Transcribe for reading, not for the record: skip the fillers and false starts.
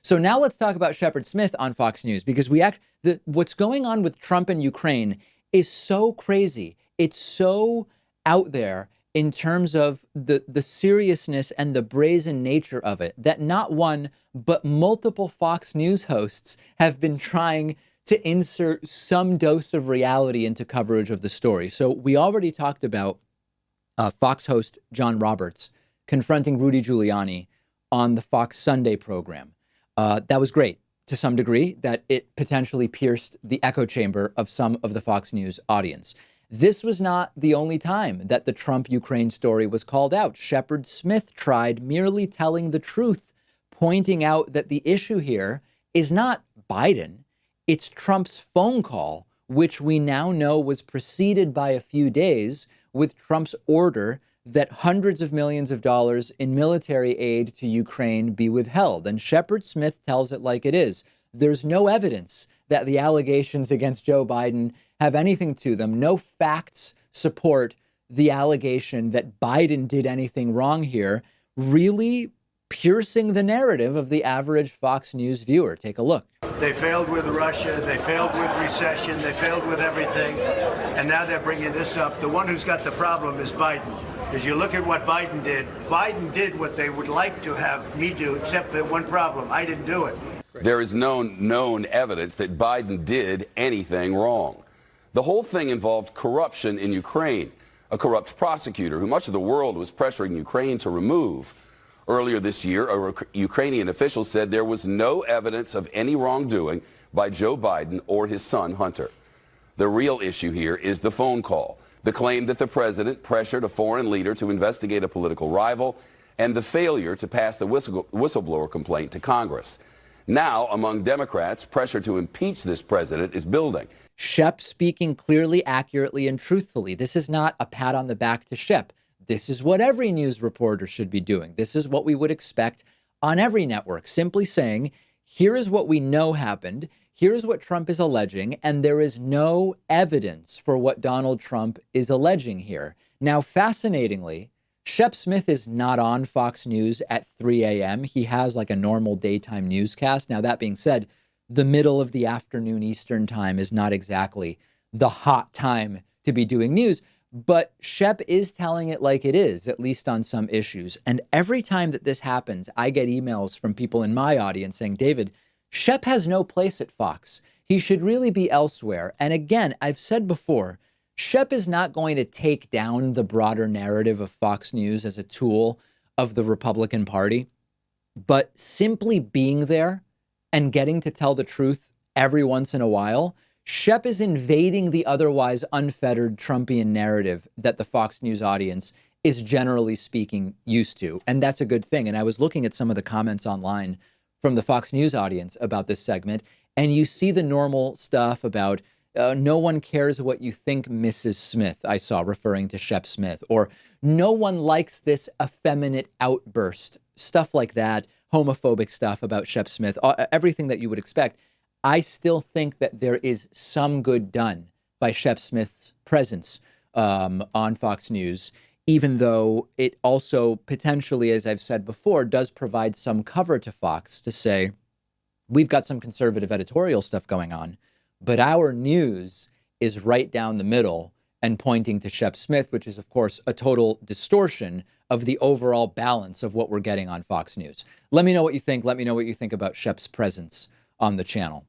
So now let's talk about Shepard Smith on Fox News, because what's going on with Trump and Ukraine is so crazy. It's so out there in terms of the seriousness and the brazen nature of it that not one, but multiple Fox News hosts have been trying to insert some dose of reality into coverage of the story. So we already talked about Fox host John Roberts confronting Rudy Giuliani on the Fox Sunday program. That was great to some degree, that it potentially pierced the echo chamber of some of the Fox News audience. This was not the only time that the Trump-Ukraine story was called out. Shepard Smith tried merely telling the truth, pointing out that the issue here is not Biden, it's Trump's phone call, which we now know was preceded by a few days with Trump's order that hundreds of millions of dollars in military aid to Ukraine be withheld. And Shepard Smith tells it like it is. There's no evidence that the allegations against Joe Biden have anything to them. No facts support the allegation that Biden did anything wrong here, really piercing the narrative of the average Fox News viewer. Take a look. They failed with Russia. They failed with recession. They failed with everything. And now they're bringing this up. The one who's got the problem is Biden. As you look at what Biden did what they would like to have me do, except for one problem. I didn't do it. There is no known evidence that Biden did anything wrong. The whole thing involved corruption in Ukraine, a corrupt prosecutor who much of the world was pressuring Ukraine to remove. Earlier this year, a Ukrainian official said there was no evidence of any wrongdoing by Joe Biden or his son, Hunter. The real issue here is the phone call, the claim that the president pressured a foreign leader to investigate a political rival, and the failure to pass the whistleblower complaint to Congress. Now, among Democrats, pressure to impeach this president is building. Shep speaking clearly, accurately, and truthfully. This is not a pat on the back to Shep. This is what every news reporter should be doing. This is what we would expect on every network, simply saying, here is what we know happened. Here's what Trump is alleging, and there is no evidence for what Donald Trump is alleging here. Now, fascinatingly, Shep Smith is not on Fox News at 3 a.m. He has like a normal daytime newscast. Now, that being said, the middle of the afternoon Eastern time is not exactly the hot time to be doing news. But Shep is telling it like it is, at least on some issues. And every time that this happens, I get emails from people in my audience saying, David, Shep has no place at Fox. He should really be elsewhere. And again, I've said before, Shep is not going to take down the broader narrative of Fox News as a tool of the Republican Party. But simply being there and getting to tell the truth every once in a while, Shep is invading the otherwise unfettered Trumpian narrative that the Fox News audience is generally speaking used to. And that's a good thing. And I was looking at some of the comments online from the Fox News audience about this segment, and you see the normal stuff about no one cares what you think, Mrs. Smith, I saw referring to Shep Smith, or no one likes this effeminate outburst, stuff like that, homophobic stuff about Shep Smith, everything that you would expect. I still think that there is some good done by Shep Smith's presence on Fox News, even though it also potentially, as I've said before, does provide some cover to Fox to say, we've got some conservative editorial stuff going on, but our news is right down the middle and pointing to Shep Smith, which is, of course, a total distortion of the overall balance of what we're getting on Fox News. Let me know what you think. Let me know what you think about Shep's presence on the channel.